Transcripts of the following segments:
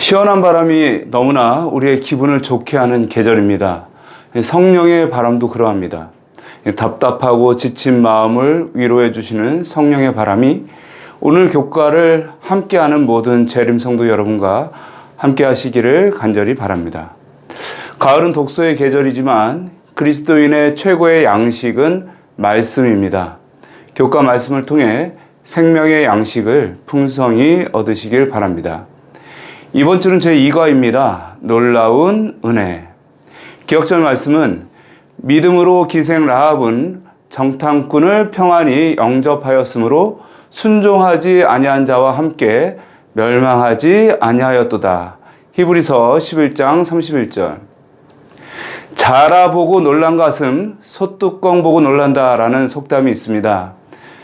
시원한 바람이 너무나 우리의 기분을 좋게 하는 계절입니다. 성령의 바람도 그러합니다. 답답하고 지친 마음을 위로해 주시는 성령의 바람이 오늘 교과를 함께하는 모든 재림 성도 여러분과 함께 하시기를 간절히 바랍니다. 가을은 독서의 계절이지만 그리스도인의 최고의 양식은 말씀입니다. 교과 말씀을 통해 생명의 양식을 풍성히 얻으시길 바랍니다. 이번 주는 제2과입니다. 놀라운 은혜. 기억절 말씀은 믿음으로 기생 라합은 정탐꾼을 평안히 영접하였으므로 순종하지 아니한 자와 함께 멸망하지 아니하였도다. 히브리서 11장 31절. 자라보고 놀란 가슴, 소뚜껑 보고 놀란다라는 속담이 있습니다.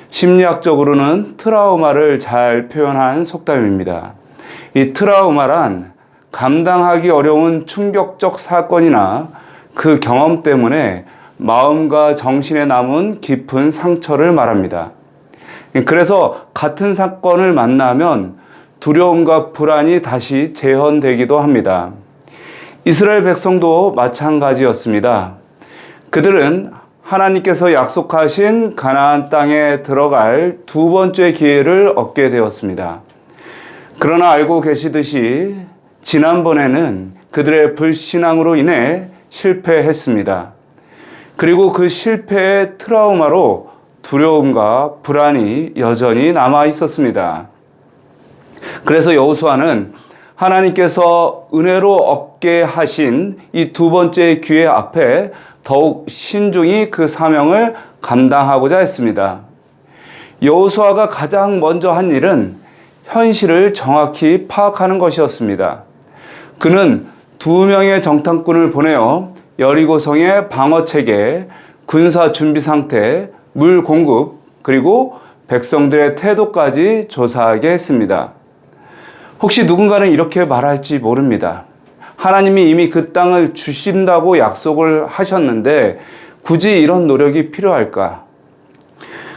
심리학적으로는 트라우마를 잘 표현한 속담입니다. 이 트라우마란 감당하기 어려운 충격적 사건이나 그 경험 때문에 마음과 정신에 남은 깊은 상처를 말합니다. 그래서 같은 사건을 만나면 두려움과 불안이 다시 재현되기도 합니다. 이스라엘 백성도 마찬가지였습니다. 그들은 하나님께서 약속하신 가나안 땅에 들어갈 두 번째 기회를 얻게 되었습니다. 그러나 알고 계시듯이 지난번에는 그들의 불신앙으로 인해 실패했습니다. 그리고 그 실패의 트라우마로 두려움과 불안이 여전히 남아 있었습니다. 그래서 여호수아는 하나님께서 은혜로 얻게 하신 이 두 번째 기회 앞에 더욱 신중히 그 사명을 감당하고자 했습니다. 여호수아가 가장 먼저 한 일은 현실을 정확히 파악하는 것이었습니다. 그는 2명의 정탐꾼을 보내어 여리고성의 방어체계, 군사 준비 상태, 물 공급, 그리고 백성들의 태도까지 조사하게 했습니다. 혹시 누군가는 이렇게 말할지 모릅니다. 하나님이 이미 그 땅을 주신다고 약속을 하셨는데 굳이 이런 노력이 필요할까?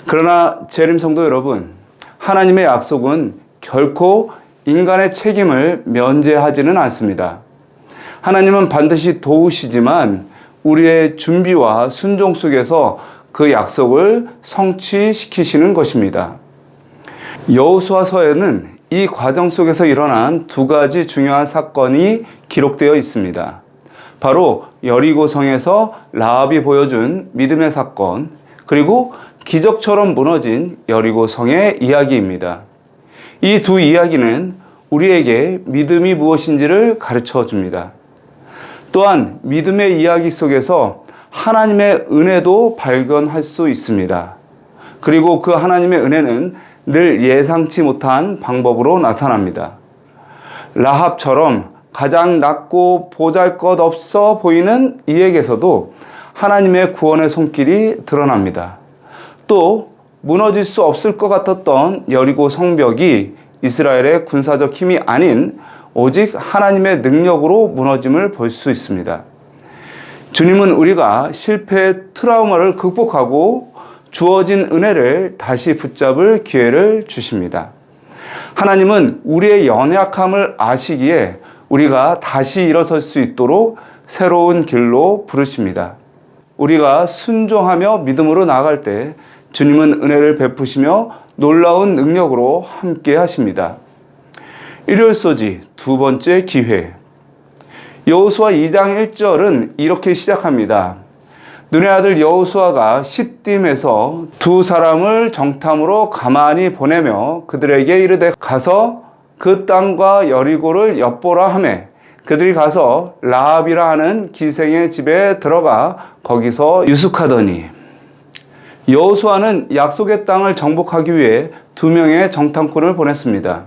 그러나 재림 성도 여러분, 하나님의 약속은 결코 인간의 책임을 면제하지는 않습니다. 하나님은 반드시 도우시지만 우리의 준비와 순종 속에서 그 약속을 성취시키시는 것입니다. 여호수아서에는 이 과정 속에서 일어난 두 가지 중요한 사건이 기록되어 있습니다. 바로 여리고성에서 라합이 보여준 믿음의 사건, 그리고 기적처럼 무너진 여리고성의 이야기입니다. 이 두 이야기는 우리에게 믿음이 무엇인지를 가르쳐 줍니다. 또한 믿음의 이야기 속에서 하나님의 은혜도 발견할 수 있습니다. 그리고 그 하나님의 은혜는 늘 예상치 못한 방법으로 나타납니다. 라합처럼 가장 낮고 보잘것없어 보이는 이에게서도 하나님의 구원의 손길이 드러납니다. 또 무너질 수 없을 것 같았던 여리고 성벽이 이스라엘의 군사적 힘이 아닌 오직 하나님의 능력으로 무너짐을 볼 수 있습니다. 주님은 우리가 실패의 트라우마를 극복하고 주어진 은혜를 다시 붙잡을 기회를 주십니다. 하나님은 우리의 연약함을 아시기에 우리가 다시 일어설 수 있도록 새로운 길로 부르십니다. 우리가 순종하며 믿음으로 나아갈 때 주님은 은혜를 베푸시며 놀라운 능력으로 함께 하십니다. 일요일 소지 두 번째 기회. 여호수아 2장 1절은 이렇게 시작합니다. 눈의 아들 여호수아가 시딤에서 두 사람을 정탐으로 가만히 보내며 그들에게 이르되 가서 그 땅과 여리고를 엿보라 하매 그들이 가서 라합이라 하는 기생의 집에 들어가 거기서 유숙하더니. 여호수아는 약속의 땅을 정복하기 위해 2명의 정탐꾼을 보냈습니다.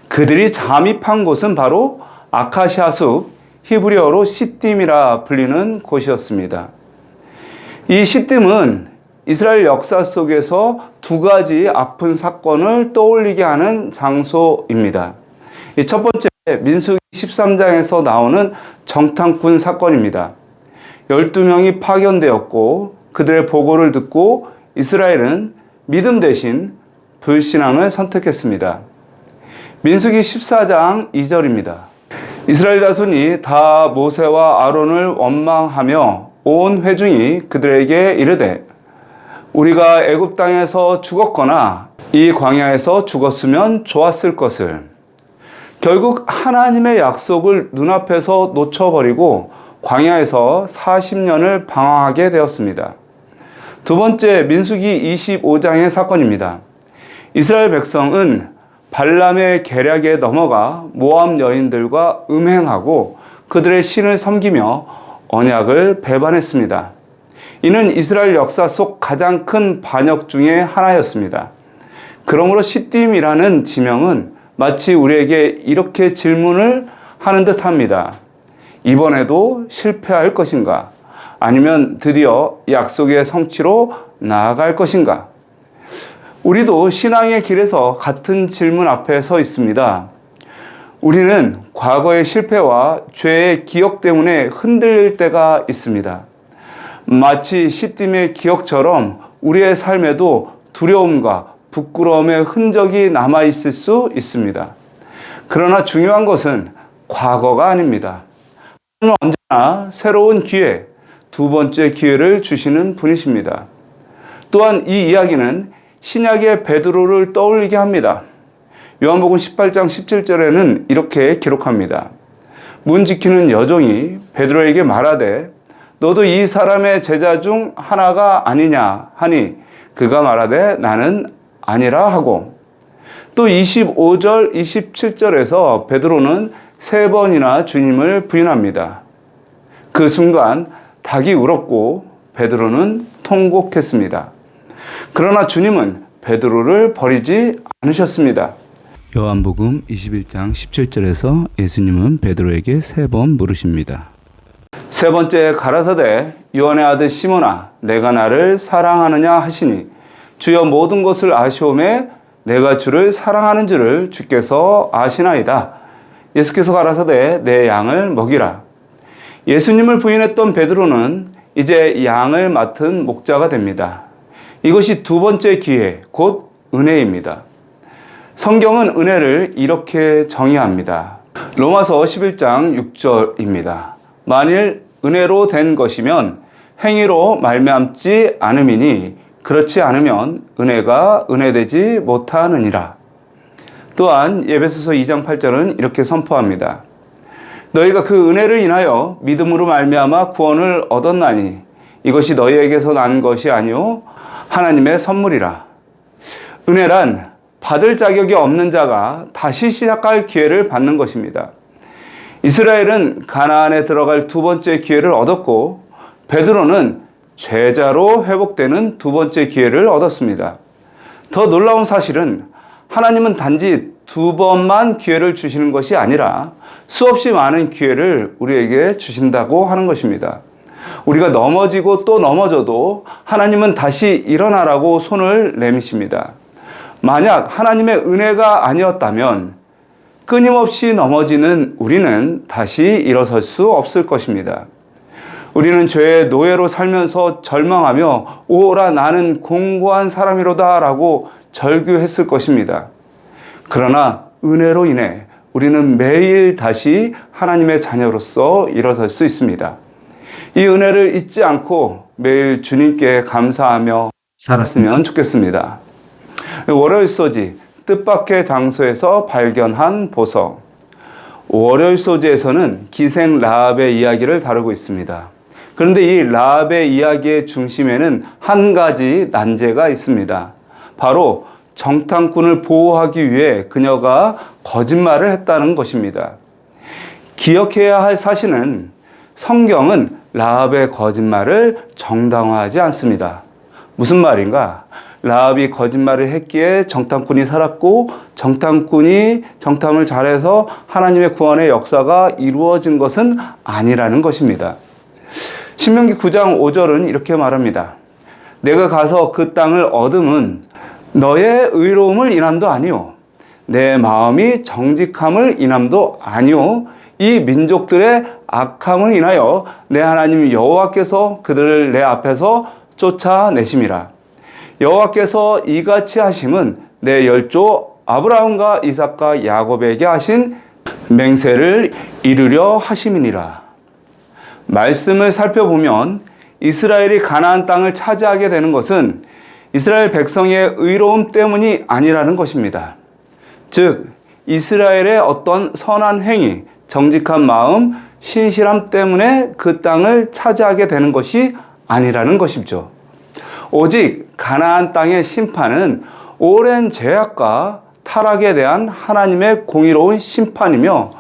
그들이 잠입한 곳은 바로 아카시아 숲, 히브리어로 시딤이라 불리는 곳이었습니다. 이 시딤은 이스라엘 역사 속에서 두 가지 아픈 사건을 떠올리게 하는 장소입니다. 첫 번째, 민수기 13장에서 나오는 정탐꾼 사건입니다. 12명이 파견되었고 그들의 보고를 듣고 이스라엘은 믿음 대신 불신앙을 선택했습니다. 민수기 14장 2절입니다. 이스라엘 자손이 다 모세와 아론을 원망하며 온 회중이 그들에게 이르되 우리가 애굽 땅에서 죽었거나 이 광야에서 죽었으면 좋았을 것을. 결국 하나님의 약속을 눈앞에서 놓쳐버리고 광야에서 40년을 방황하게 되었습니다. 두 번째, 민수기 25장의 사건입니다. 이스라엘 백성은 발람의 계략에 넘어가 모압 여인들과 음행하고 그들의 신을 섬기며 언약을 배반했습니다. 이는 이스라엘 역사 속 가장 큰 반역 중에 하나였습니다. 그러므로 시딤이라는 지명은 마치 우리에게 이렇게 질문을 하는 듯합니다. 이번에도 실패할 것인가? 아니면 드디어 약속의 성취로 나아갈 것인가? 우리도 신앙의 길에서 같은 질문 앞에 서 있습니다. 우리는 과거의 실패와 죄의 기억 때문에 흔들릴 때가 있습니다. 마치 시딤의 기억처럼 우리의 삶에도 두려움과 부끄러움의 흔적이 남아있을 수 있습니다. 그러나 중요한 것은 과거가 아닙니다. 하나님은 언제나 새로운 기회, 두 번째 기회를 주시는 분이십니다. 또한 이 이야기는 신약의 베드로를 떠올리게 합니다. 요한복음 18장 17절에는 이렇게 기록합니다. 문 지키는 여종이 베드로에게 말하되 너도 이 사람의 제자 중 하나가 아니냐 하니 그가 말하되 나는 아니라 하고, 또 25절 27절에서 베드로는 3번이나 주님을 부인합니다. 그 순간 닭이 울었고 베드로는 통곡했습니다. 그러나 주님은 베드로를 버리지 않으셨습니다. 요한복음 21장 17절에서 예수님은 베드로에게 3번 물으십니다. 세 번째 가라사대 요한의 아들 시몬아 내가 나를 사랑하느냐 하시니 주여 모든 것을 아시오매 내가 주를 사랑하는 줄을 주께서 아시나이다. 예수께서 가라사대 내 양을 먹이라. 예수님을 부인했던 베드로는 이제 양을 맡은 목자가 됩니다. 이것이 두 번째 기회, 곧 은혜입니다. 성경은 은혜를 이렇게 정의합니다. 로마서 11장 6절입니다. 만일 은혜로 된 것이면 행위로 말미암지 않음이니 그렇지 않으면 은혜가 은혜되지 못하느니라. 또한 에베소서 2장 8절은 이렇게 선포합니다. 너희가 그 은혜를 인하여 믿음으로 말미암아 구원을 얻었나니 이것이 너희에게서 난 것이 아니요 하나님의 선물이라. 은혜란 받을 자격이 없는 자가 다시 시작할 기회를 받는 것입니다. 이스라엘은 가나안에 들어갈 두 번째 기회를 얻었고 베드로는 죄자로 회복되는 두 번째 기회를 얻었습니다. 더 놀라운 사실은 하나님은 단지 두 번만 기회를 주시는 것이 아니라 수없이 많은 기회를 우리에게 주신다고 하는 것입니다. 우리가 넘어지고 또 넘어져도 하나님은 다시 일어나라고 손을 내미십니다. 만약 하나님의 은혜가 아니었다면 끊임없이 넘어지는 우리는 다시 일어설 수 없을 것입니다. 우리는 죄의 노예로 살면서 절망하며 오라 나는 공고한 사람이로다 라고 절규했을 것입니다. 그러나 은혜로 인해 우리는 매일 다시 하나님의 자녀로서 일어설 수 있습니다. 이 은혜를 잊지 않고 매일 주님께 감사하며 살았으면 좋겠습니다. 월요일 소지 뜻밖의 장소에서 발견한 보석. 월요일 소지에서는 기생 라합의 이야기를 다루고 있습니다. 그런데 이 라합의 이야기의 중심에는 한 가지 난제가 있습니다. 바로 정탐꾼을 보호하기 위해 그녀가 거짓말을 했다는 것입니다. 기억해야 할 사실은 성경은 라합의 거짓말을 정당화하지 않습니다. 무슨 말인가? 라합이 거짓말을 했기에 정탐꾼이 살았고 정탐꾼이 정탐을 잘해서 하나님의 구원의 역사가 이루어진 것은 아니라는 것입니다. 신명기 9장 5절은 이렇게 말합니다. 내가 가서 그 땅을 얻음은 너의 의로움을 인함도 아니오 내 마음이 정직함을 인함도 아니오 이 민족들의 악함을 인하여 내 하나님 여호와께서 그들을 내 앞에서 쫓아내심이라. 여호와께서 이같이 하심은 내 열조 아브라함과 이삭과 야곱에게 하신 맹세를 이루려 하심이니라. 말씀을 살펴보면 이스라엘이 가나안 땅을 차지하게 되는 것은 이스라엘 백성의 의로움 때문이 아니라는 것입니다. 즉 이스라엘의 어떤 선한 행위, 정직한 마음, 신실함 때문에 그 땅을 차지하게 되는 것이 아니라는 것이죠. 오직 가나안 땅의 심판은 오랜 죄악과 타락에 대한 하나님의 공의로운 심판이며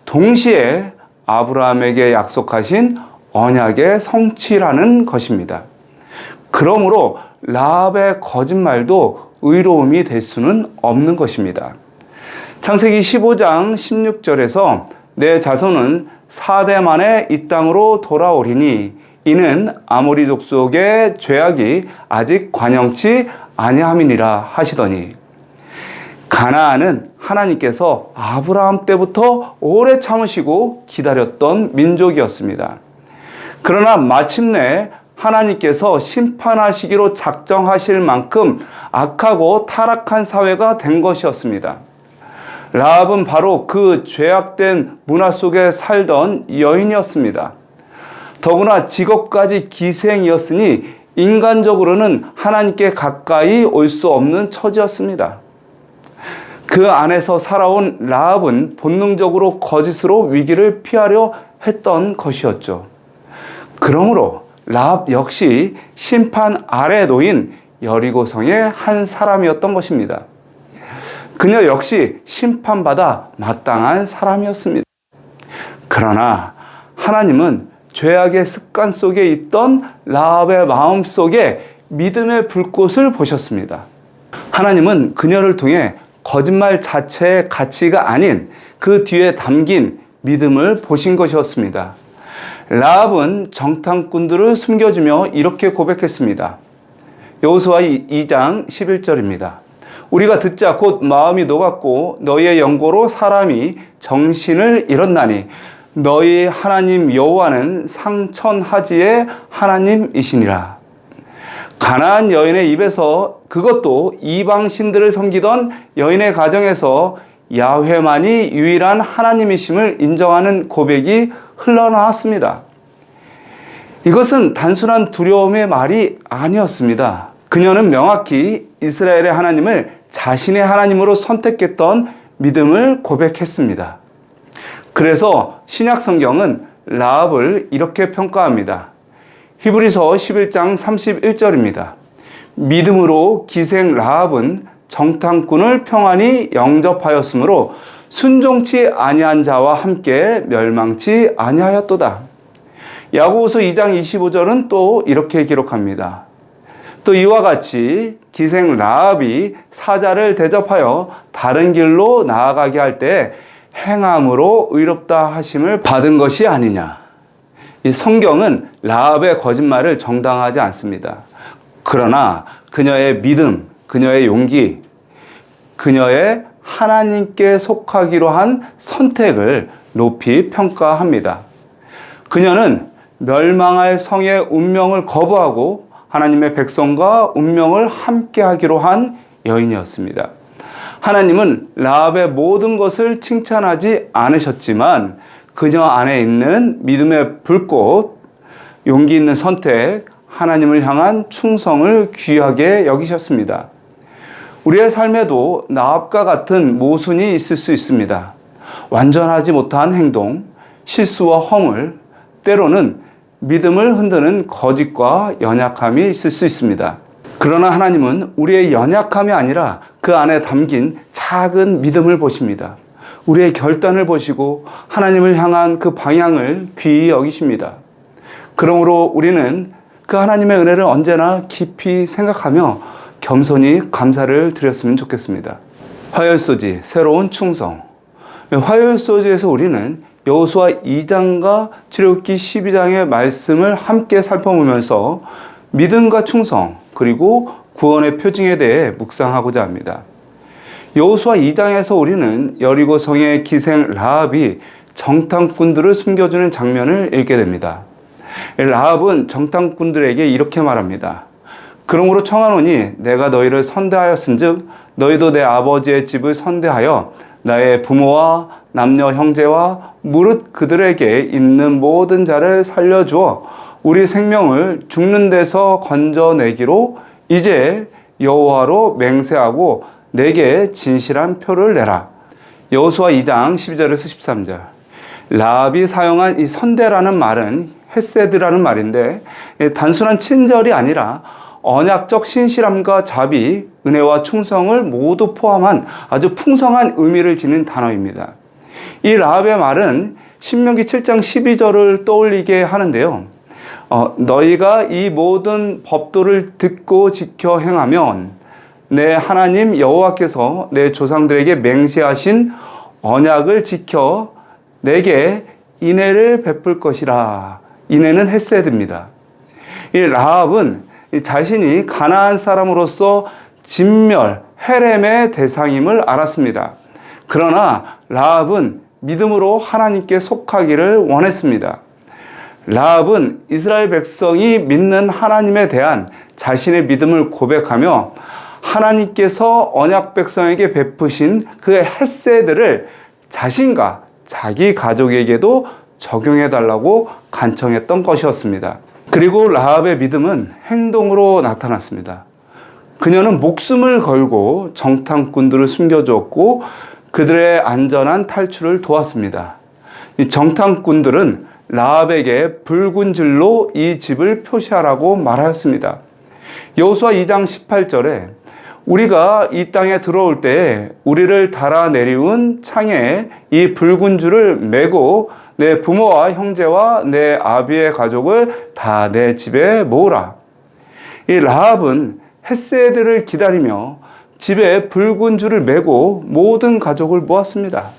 동시에 아브라함에게 약속하신 언약의 성취라는 것입니다. 그러므로 라합의 거짓말도 의로움이 될 수는 없는 것입니다. 창세기 15장 16절에서 내 자손은 4대 만에 이 땅으로 돌아오리니 이는 아모리 족속의 죄악이 아직 관영치 아니함이니라 하시더니, 가나안은 하나님께서 아브라함 때부터 오래 참으시고 기다렸던 민족이었습니다. 그러나 마침내 하나님께서 심판하시기로 작정하실 만큼 악하고 타락한 사회가 된 것이었습니다. 라합은 바로 그 죄악된 문화 속에 살던 여인이었습니다. 더구나 직업까지 기생이었으니 인간적으로는 하나님께 가까이 올 수 없는 처지였습니다. 그 안에서 살아온 라합은 본능적으로 거짓으로 위기를 피하려 했던 것이었죠. 그러므로 라합 역시 심판 아래 놓인 여리고성의 한 사람이었던 것입니다. 그녀 역시 심판받아 마땅한 사람이었습니다. 그러나 하나님은 죄악의 습관 속에 있던 라합의 마음 속에 믿음의 불꽃을 보셨습니다. 하나님은 그녀를 통해 거짓말 자체의 가치가 아닌 그 뒤에 담긴 믿음을 보신 것이었습니다. 라합은 정탐꾼들을 숨겨주며 이렇게 고백했습니다. 여호수아 2장 11절입니다. 우리가 듣자 곧 마음이 녹았고 너희의 연고로 사람이 정신을 잃었나니 너희 하나님 여호와는 상천하지의 하나님이시니라. 가나안 여인의 입에서, 그것도 이방 신들을 섬기던 여인의 가정에서 야훼만이 유일한 하나님이심을 인정하는 고백이 흘러나왔습니다. 이것은 단순한 두려움의 말이 아니었습니다. 그녀는 명확히 이스라엘의 하나님을 자신의 하나님으로 선택했던 믿음을 고백했습니다. 그래서 신약 성경은 라합을 이렇게 평가합니다. 히브리서 11장 31절입니다. 믿음으로 기생 라합은 정탐꾼을 평안히 영접하였으므로 순종치 아니한 자와 함께 멸망치 아니하였도다. 야고보서 2장 25절은 또 이렇게 기록합니다. 또 이와 같이 기생 라합이 사자를 대접하여 다른 길로 나아가게 할 때 행함으로 의롭다 하심을 받은 것이 아니냐. 이 성경은 라합의 거짓말을 정당하지 않습니다. 그러나 그녀의 믿음, 그녀의 용기, 그녀의 하나님께 속하기로 한 선택을 높이 평가합니다. 그녀는 멸망할 성의 운명을 거부하고 하나님의 백성과 운명을 함께하기로 한 여인이었습니다. 하나님은 라합의 모든 것을 칭찬하지 않으셨지만 그녀 안에 있는 믿음의 불꽃, 용기 있는 선택, 하나님을 향한 충성을 귀하게 여기셨습니다. 우리의 삶에도 라합과 같은 모순이 있을 수 있습니다. 완전하지 못한 행동, 실수와 허물, 때로는 믿음을 흔드는 거짓과 연약함이 있을 수 있습니다. 그러나 하나님은 우리의 연약함이 아니라 그 안에 담긴 작은 믿음을 보십니다. 우리의 결단을 보시고 하나님을 향한 그 방향을 귀히 여기십니다. 그러므로 우리는 그 하나님의 은혜를 언제나 깊이 생각하며 겸손히 감사를 드렸으면 좋겠습니다. 화요일소지, 새로운 충성. 화요일소지에서 우리는 여호수아 2장과 출애굽기 12장의 말씀을 함께 살펴보면서 믿음과 충성 그리고 구원의 표징에 대해 묵상하고자 합니다. 여호수아 2장에서 우리는 여리고성의 기생 라합이 정탐꾼들을 숨겨주는 장면을 읽게 됩니다. 라합은 정탐꾼들에게 이렇게 말합니다. 그러므로 청하노니 내가 너희를 선대하였은즉 너희도 내 아버지의 집을 선대하여 나의 부모와 남녀 형제와 무릇 그들에게 있는 모든 자를 살려주어 우리 생명을 죽는 데서 건져내기로 이제 여호와로 맹세하고 내게 진실한 표를 내라. 여호수아 2장 12절에서 13절. 라합이 사용한 이 선대라는 말은 헤세드라는 말인데 단순한 친절이 아니라 언약적 신실함과 자비, 은혜와 충성을 모두 포함한 아주 풍성한 의미를 지닌 단어입니다. 이 라합의 말은 신명기 7장 12절을 떠올리게 하는데요. 너희가 이 모든 법도를 듣고 지켜 행하면 내 하나님 여호와께서 내 조상들에게 맹세하신 언약을 지켜 내게 인애를 베풀 것이라. 인애는 헤세드입니다. 이 라합은 자신이 가나안 사람으로서 진멸, 헤렘의 대상임을 알았습니다. 그러나 라합은 믿음으로 하나님께 속하기를 원했습니다. 라합은 이스라엘 백성이 믿는 하나님에 대한 자신의 믿음을 고백하며 하나님께서 언약 백성에게 베푸신 그 헤세드를 자신과 자기 가족에게도 적용해달라고 간청했던 것이었습니다. 그리고 라합의 믿음은 행동으로 나타났습니다. 그녀는 목숨을 걸고 정탐꾼들을 숨겨주었고 그들의 안전한 탈출을 도왔습니다. 이 정탐꾼들은 라합에게 붉은 줄로 이 집을 표시하라고 말하였습니다. 여호수아 2장 18절에 우리가 이 땅에 들어올 때 우리를 달아 내리운 창에 이 붉은 줄을 메고 내 부모와 형제와 내 아비의 가족을 다 내 집에 모으라. 이 라합은 헤세드를 기다리며 집에 붉은 줄을 메고 모든 가족을 모았습니다.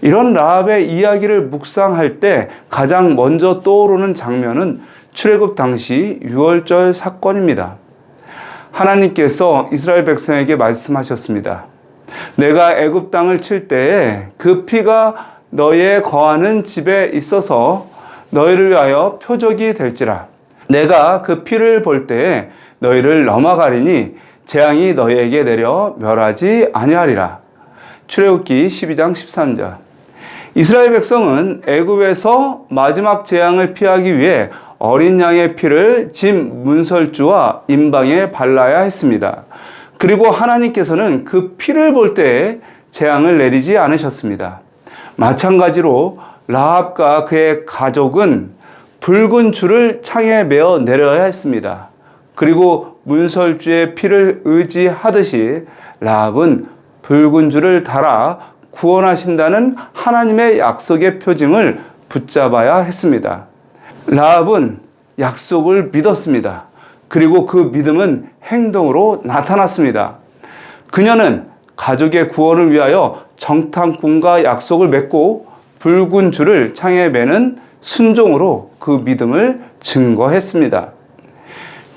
이런 라합의 이야기를 묵상할 때 가장 먼저 떠오르는 장면은 출애굽 당시 유월절 사건입니다. 하나님께서 이스라엘 백성에게 말씀하셨습니다. 내가 애굽 땅을 칠 때에 그 피가 너희의 거하는 집에 있어서 너희를 위하여 표적이 될지라. 내가 그 피를 볼 때에 너희를 넘어가리니 재앙이 너희에게 내려 멸하지 아니하리라. 출애굽기 12장 13절. 이스라엘 백성은 애굽에서 마지막 재앙을 피하기 위해 어린 양의 피를 집 문설주와 임방에 발라야 했습니다. 그리고 하나님께서는 그 피를 볼 때에 재앙을 내리지 않으셨습니다. 마찬가지로 라합과 그의 가족은 붉은 줄을 창에 메어 내려야 했습니다. 그리고 문설주의 피를 의지하듯이 라합은 붉은 줄을 달아 구원하신다는 하나님의 약속의 표징을 붙잡아야 했습니다. 라합은 약속을 믿었습니다. 그리고 그 믿음은 행동으로 나타났습니다. 그녀는 가족의 구원을 위하여 정탐꾼과 약속을 맺고 붉은 줄을 창에 매는 순종으로 그 믿음을 증거했습니다.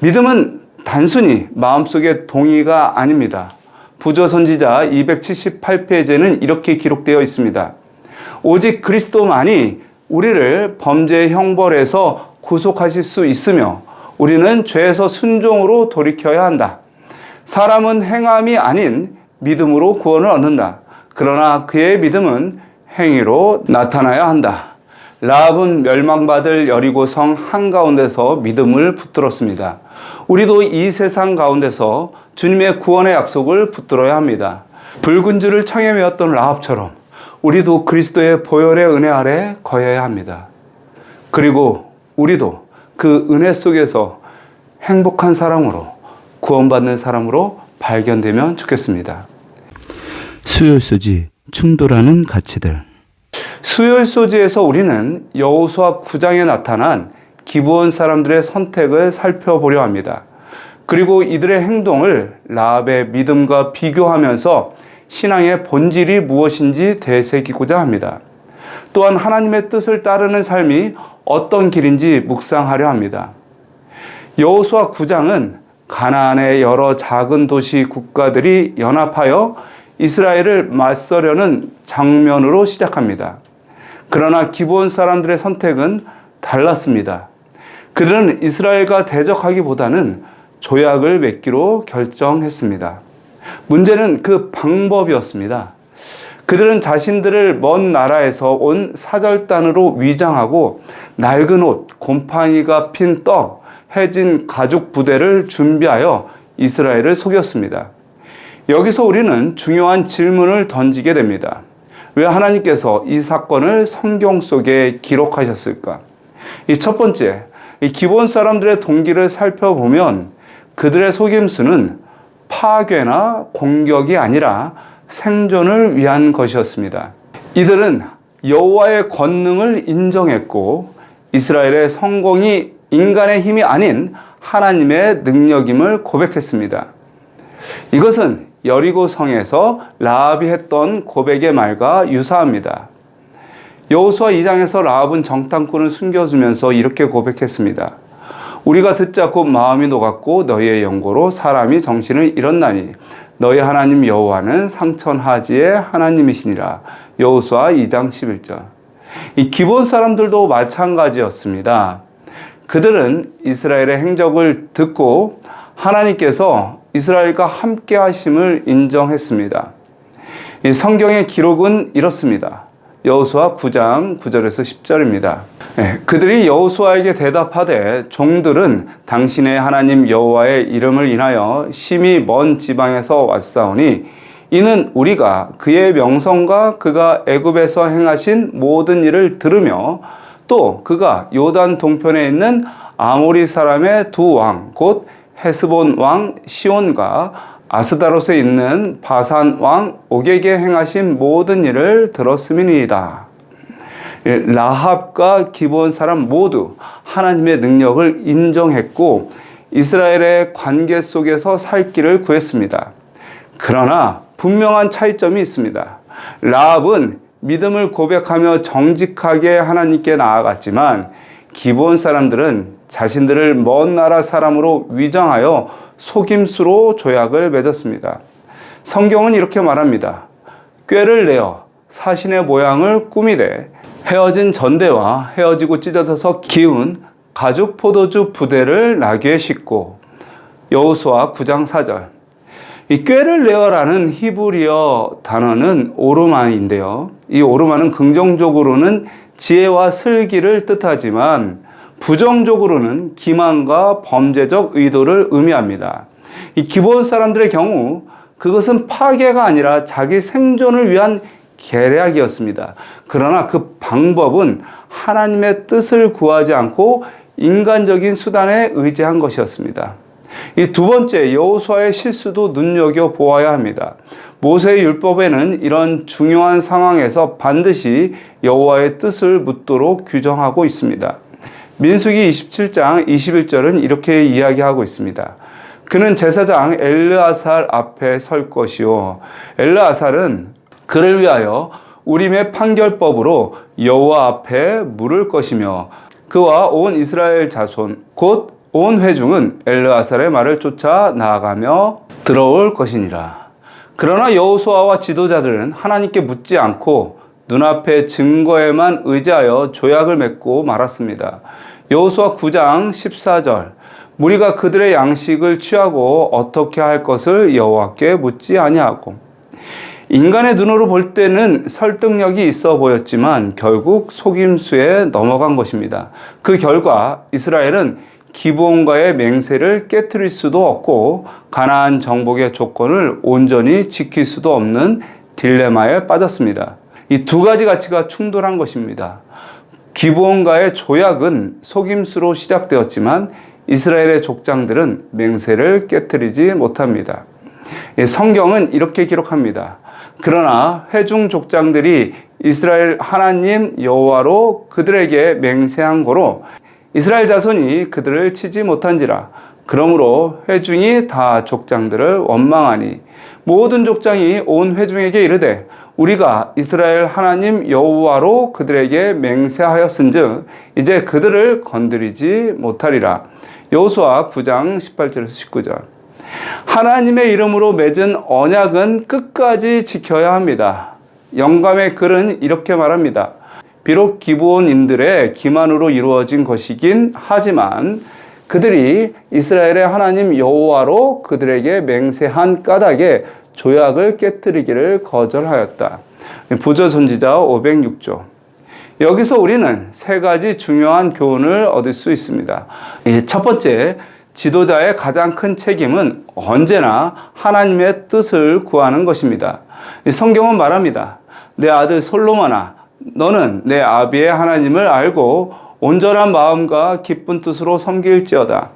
믿음은 단순히 마음속의 동의가 아닙니다. 부조선지자 278페이지에는 이렇게 기록되어 있습니다. 오직 그리스도만이 우리를 범죄의 형벌에서 구속하실 수 있으며 우리는 죄에서 순종으로 돌이켜야 한다. 사람은 행함이 아닌 믿음으로 구원을 얻는다. 그러나 그의 믿음은 행위로 나타나야 한다. 라합은 멸망받을 여리고성 한가운데서 믿음을 붙들었습니다. 우리도 이 세상 가운데서 주님의 구원의 약속을 붙들어야 합니다. 붉은 줄을 창에 메었던 라합처럼 우리도 그리스도의 보혈의 은혜 아래 거해야 합니다. 그리고 우리도 그 은혜 속에서 행복한 사람으로 구원받는 사람으로 발견되면 좋겠습니다. 수요일소지 충돌하는 가치들. 수요일소지에서 우리는 여호수아 9장에 나타난 기브온 사람들의 선택을 살펴보려 합니다. 그리고 이들의 행동을 라합의 믿음과 비교하면서 신앙의 본질이 무엇인지 되새기고자 합니다. 또한 하나님의 뜻을 따르는 삶이 어떤 길인지 묵상하려 합니다. 여호수아 9장은 가나안의 여러 작은 도시 국가들이 연합하여 이스라엘을 맞서려는 장면으로 시작합니다. 그러나 기브온 사람들의 선택은 달랐습니다. 그들은 이스라엘과 대적하기보다는 조약을 맺기로 결정했습니다. 문제는 그 방법이었습니다. 그들은 자신들을 먼 나라에서 온 사절단으로 위장하고 낡은 옷, 곰팡이가 핀 떡, 해진 가죽 부대를 준비하여 이스라엘을 속였습니다. 여기서 우리는 중요한 질문을 던지게 됩니다. 왜 하나님께서 이 사건을 성경 속에 기록하셨을까? 이 첫 번째, 이 기본 사람들의 동기를 살펴보면 그들의 속임수는 파괴나 공격이 아니라 생존을 위한 것이었습니다. 이들은 여호와의 권능을 인정했고 이스라엘의 성공이 인간의 힘이 아닌 하나님의 능력임을 고백했습니다. 이것은 여리고 성에서 라합이 했던 고백의 말과 유사합니다. 여호수아 2장에서 라합은 정탐꾼을 숨겨주면서 이렇게 고백했습니다. 우리가 듣자 곧 마음이 녹았고 너희의 연고로 사람이 정신을 잃었나니 너희 하나님 여호와는 상천하지의 하나님이시니라. 여호수아 2장 11절. 이 기본 사람들도 마찬가지였습니다. 그들은 이스라엘의 행적을 듣고 하나님께서 이스라엘과 함께 하심을 인정했습니다. 이 성경의 기록은 이렇습니다. 여호수아 9장 9절에서 10절입니다. 그들이 여호수아에게 대답하되 종들은 당신의 하나님 여호와의 이름을 인하여 심히 먼 지방에서 왔사오니 이는 우리가 그의 명성과 그가 애굽에서 행하신 모든 일을 들으며 또 그가 요단 동편에 있는 아모리 사람의 두 왕 곧 헤스본 왕 시온과 아스다롯에 있는 바산 왕 옥에게 행하신 모든 일을 들었음이니이다. 라합과 기본 사람 모두 하나님의 능력을 인정했고 이스라엘의 관계 속에서 살 길을 구했습니다. 그러나 분명한 차이점이 있습니다. 라합은 믿음을 고백하며 정직하게 하나님께 나아갔지만 기본 사람들은 자신들을 먼 나라 사람으로 위장하여 속임수로 조약을 맺었습니다. 성경은 이렇게 말합니다. 꾀를 내어 사신의 모양을 꾸미되 헤어진 전대와 헤어지고 찢어져서 기운 가죽 포도주 부대를 나귀에 싣고. 여호수아 9장 4절. 이 꾀를 내어라는 히브리어 단어는 오르마인데요. 이 오르마는 긍정적으로는 지혜와 슬기를 뜻하지만 부정적으로는 기만과 범죄적 의도를 의미합니다. 이 기본 사람들의 경우 그것은 파괴가 아니라 자기 생존을 위한 계략이었습니다. 그러나 그 방법은 하나님의 뜻을 구하지 않고 인간적인 수단에 의지한 것이었습니다. 이 두 번째, 여호수아의 실수도 눈여겨보아야 합니다. 모세의 율법에는 이런 중요한 상황에서 반드시 여호와의 뜻을 묻도록 규정하고 있습니다. 민수기 27장 21절은 이렇게 이야기하고 있습니다. 그는 제사장 엘르아살 앞에 설 것이요 엘르아살은 그를 위하여 우림의 판결법으로 여호와 앞에 물을 것이며 그와 온 이스라엘 자손 곧 온 회중은 엘르아살의 말을 쫓아 나아가며 들어올 것이니라. 그러나 여호수아와 지도자들은 하나님께 묻지 않고 눈앞의 증거에만 의지하여 조약을 맺고 말았습니다. 여호수아 9장 14절. 무리가 그들의 양식을 취하고 어떻게 할 것을 여호와께 묻지 아니하고. 인간의 눈으로 볼 때는 설득력이 있어 보였지만 결국 속임수에 넘어간 것입니다. 그 결과 이스라엘은 기브온과의 맹세를 깨트릴 수도 없고 가나안 정복의 조건을 온전히 지킬 수도 없는 딜레마에 빠졌습니다. 이 두 가지 가치가 충돌한 것입니다. 기브온과의 조약은 속임수로 시작되었지만 이스라엘의 족장들은 맹세를 깨트리지 못합니다. 성경은 이렇게 기록합니다. 그러나 회중 족장들이 이스라엘 하나님 여호와로 그들에게 맹세한 거로 이스라엘 자손이 그들을 치지 못한지라. 그러므로 회중이 다 족장들을 원망하니 모든 족장이 온 회중에게 이르되 우리가 이스라엘 하나님 여호와로 그들에게 맹세하였은즉 이제 그들을 건드리지 못하리라. 여호수아 9장 18절에서 19절. 하나님의 이름으로 맺은 언약은 끝까지 지켜야 합니다. 영감의 글은 이렇게 말합니다. 비록 기브온인들의 기만으로 이루어진 것이긴 하지만 그들이 이스라엘의 하나님 여호와로 그들에게 맹세한 까닭에 조약을 깨뜨리기를 거절하였다. 부조 선지자 506조. 여기서 우리는 세 가지 중요한 교훈을 얻을 수 있습니다. 첫 번째, 지도자의 가장 큰 책임은 언제나 하나님의 뜻을 구하는 것입니다. 성경은 말합니다. 내 아들 솔로몬아, 너는 내 아비의 하나님을 알고 온전한 마음과 기쁜 뜻으로 섬길지어다.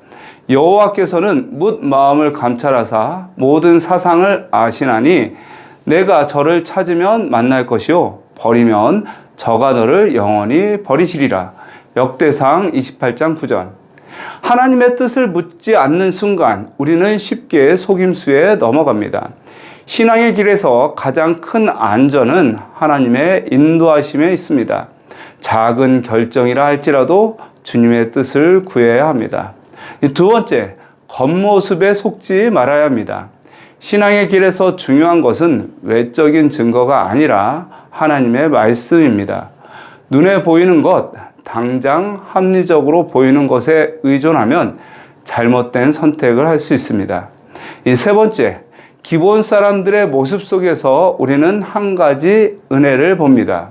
여호와께서는 뭇 마음을 감찰하사 모든 사상을 아시나니 내가 저를 찾으면 만날 것이요 버리면 저가 너를 영원히 버리시리라. 역대상 28장 9절. 하나님의 뜻을 묻지 않는 순간 우리는 쉽게 속임수에 넘어갑니다. 신앙의 길에서 가장 큰 안전은 하나님의 인도하심에 있습니다. 작은 결정이라 할지라도 주님의 뜻을 구해야 합니다. 두 번째, 겉모습에 속지 말아야 합니다. 신앙의 길에서 중요한 것은 외적인 증거가 아니라 하나님의 말씀입니다. 눈에 보이는 것, 당장 합리적으로 보이는 것에 의존하면 잘못된 선택을 할 수 있습니다. 세 번째, 기본 사람들의 모습 속에서 우리는 한 가지 은혜를 봅니다.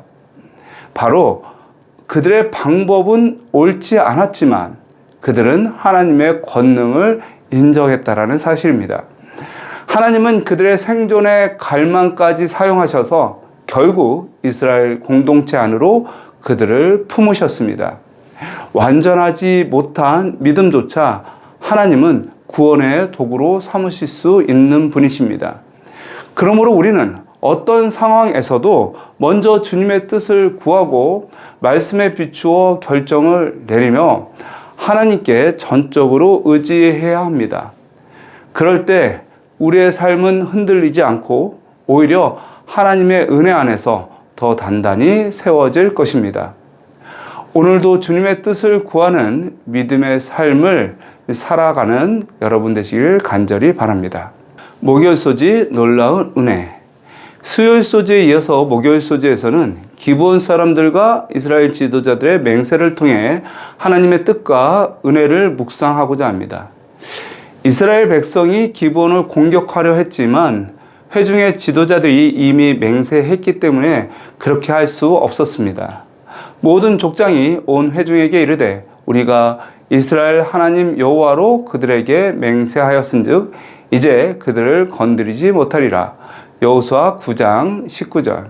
바로 그들의 방법은 옳지 않았지만 그들은 하나님의 권능을 인정했다라는 사실입니다. 하나님은 그들의 생존의 갈망까지 사용하셔서 결국 이스라엘 공동체 안으로 그들을 품으셨습니다. 완전하지 못한 믿음조차 하나님은 구원의 도구로 삼으실 수 있는 분이십니다. 그러므로 우리는 어떤 상황에서도 먼저 주님의 뜻을 구하고 말씀에 비추어 결정을 내리며 하나님께 전적으로 의지해야 합니다. 그럴 때 우리의 삶은 흔들리지 않고 오히려 하나님의 은혜 안에서 더 단단히 세워질 것입니다. 오늘도 주님의 뜻을 구하는 믿음의 삶을 살아가는 여러분 되시길 간절히 바랍니다. 목요일 소지 놀라운 은혜. 수요일 소지에 이어서 목요일 소지에서는 기브온 사람들과 이스라엘 지도자들의 맹세를 통해 하나님의 뜻과 은혜를 묵상하고자 합니다. 이스라엘 백성이 기브온을 공격하려 했지만 회중의 지도자들이 이미 맹세했기 때문에 그렇게 할 수 없었습니다. 모든 족장이 온 회중에게 이르되 우리가 이스라엘 하나님 여호와로 그들에게 맹세하였은즉 이제 그들을 건드리지 못하리라. 여호수아 9장 19절.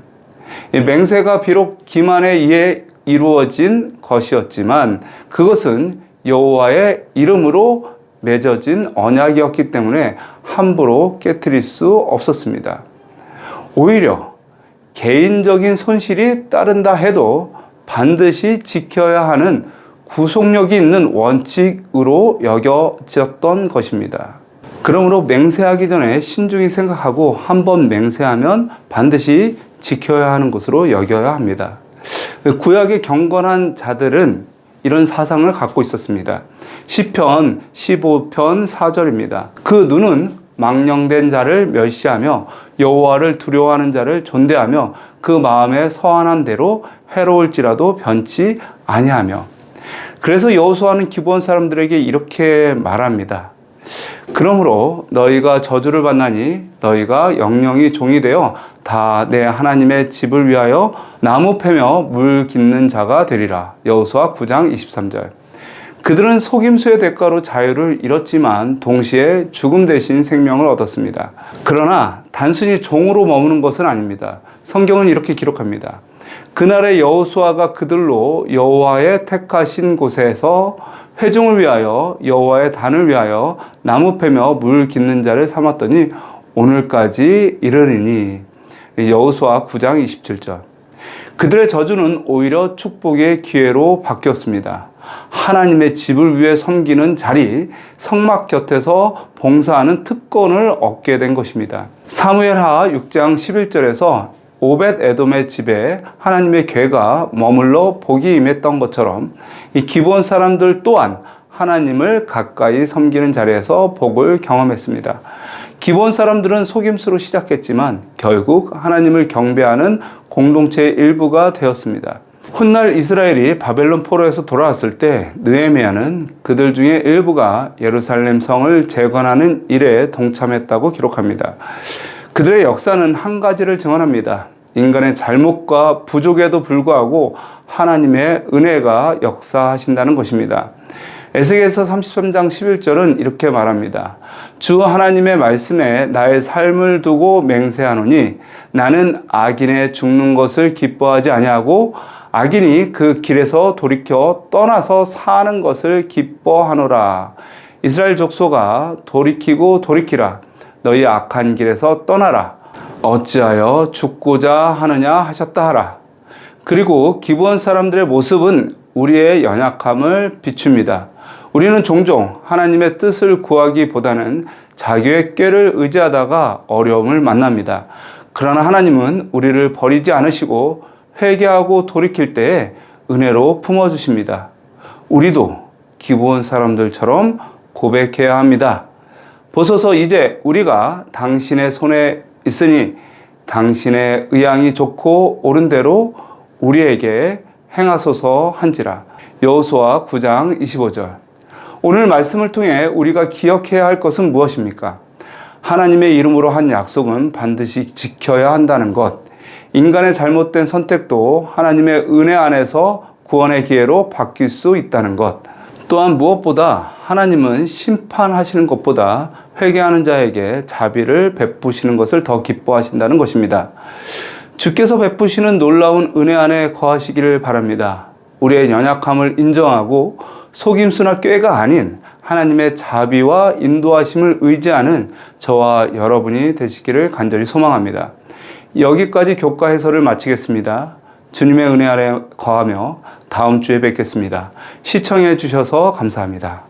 이 맹세가 비록 기만에 의해 이루어진 것이었지만 그것은 여호와의 이름으로 맺어진 언약이었기 때문에 함부로 깨트릴 수 없었습니다. 오히려 개인적인 손실이 따른다 해도 반드시 지켜야 하는 구속력이 있는 원칙으로 여겨졌던 것입니다. 그러므로 맹세하기 전에 신중히 생각하고 한번 맹세하면 반드시 지켜야 하는 것으로 여겨야 합니다. 구약의 경건한 자들은 이런 사상을 갖고 있었습니다. 시편 15편 4절입니다. 그 눈은 망령된 자를 멸시하며 여호와를 두려워하는 자를 존대하며 그 마음에 서안한 대로 해로울지라도 변치 아니하며. 그래서 여호수아는 기브온 사람들에게 이렇게 말합니다. 그러므로 너희가 저주를 받나니 너희가 영영이 종이 되어 다 내 하나님의 집을 위하여 나무 패며 물 깃는 자가 되리라. 여호수아 9장 23절. 그들은 속임수의 대가로 자유를 잃었지만 동시에 죽음 대신 생명을 얻었습니다. 그러나 단순히 종으로 머무는 것은 아닙니다. 성경은 이렇게 기록합니다. 그날의 여호수아가 그들로 여호와의 택하신 곳에서 회중을 위하여 여호와의 단을 위하여 나무 패며 물 깃는 자를 삼았더니 오늘까지 이르리니. 여호수아 9장 27절. 그들의 저주는 오히려 축복의 기회로 바뀌었습니다. 하나님의 집을 위해 섬기는 자리, 성막 곁에서 봉사하는 특권을 얻게 된 것입니다. 사무엘하 6장 11절에서 오벳 에돔의 집에 하나님의 궤가 머물러 복이 임했던 것처럼 이 기브온 사람들 또한 하나님을 가까이 섬기는 자리에서 복을 경험했습니다. 기브온 사람들은 속임수로 시작했지만 결국 하나님을 경배하는 공동체의 일부가 되었습니다. 훗날 이스라엘이 바벨론 포로에서 돌아왔을 때 느헤미야는 그들 중에 일부가 예루살렘 성을 재건하는 일에 동참했다고 기록합니다. 그들의 역사는 한 가지를 증언합니다. 인간의 잘못과 부족에도 불구하고 하나님의 은혜가 역사하신다는 것입니다. 에스겔서 33장 11절은 이렇게 말합니다. 주 하나님의 말씀에 나의 삶을 두고 맹세하노니 나는 악인의 죽는 것을 기뻐하지 아니하고 악인이 그 길에서 돌이켜 떠나서 사는 것을 기뻐하노라. 이스라엘 족속아 돌이키고 돌이키라. 너희 악한 길에서 떠나라. 어찌하여 죽고자 하느냐 하셨다 하라. 그리고 기브온 사람들의 모습은 우리의 연약함을 비춥니다. 우리는 종종 하나님의 뜻을 구하기보다는 자기의 꾀를 의지하다가 어려움을 만납니다. 그러나 하나님은 우리를 버리지 않으시고 회개하고 돌이킬 때에 은혜로 품어주십니다. 우리도 기브온 사람들처럼 고백해야 합니다. 보소서 이제 우리가 당신의 손에 있으니 당신의 의향이 좋고 옳은 대로 우리에게 행하소서 한지라. 여호수아 9장 25절. 오늘 말씀을 통해 우리가 기억해야 할 것은 무엇입니까? 하나님의 이름으로 한 약속은 반드시 지켜야 한다는 것. 인간의 잘못된 선택도 하나님의 은혜 안에서 구원의 기회로 바뀔 수 있다는 것. 또한 무엇보다 하나님은 심판하시는 것보다 회개하는 자에게 자비를 베푸시는 것을 더 기뻐하신다는 것입니다. 주께서 베푸시는 놀라운 은혜 안에 거하시기를 바랍니다. 우리의 연약함을 인정하고 속임수나 꾀가 아닌 하나님의 자비와 인도하심을 의지하는 저와 여러분이 되시기를 간절히 소망합니다. 여기까지 교과 해설을 마치겠습니다. 주님의 은혜 아래 거하며 다음 주에 뵙겠습니다. 시청해 주셔서 감사합니다.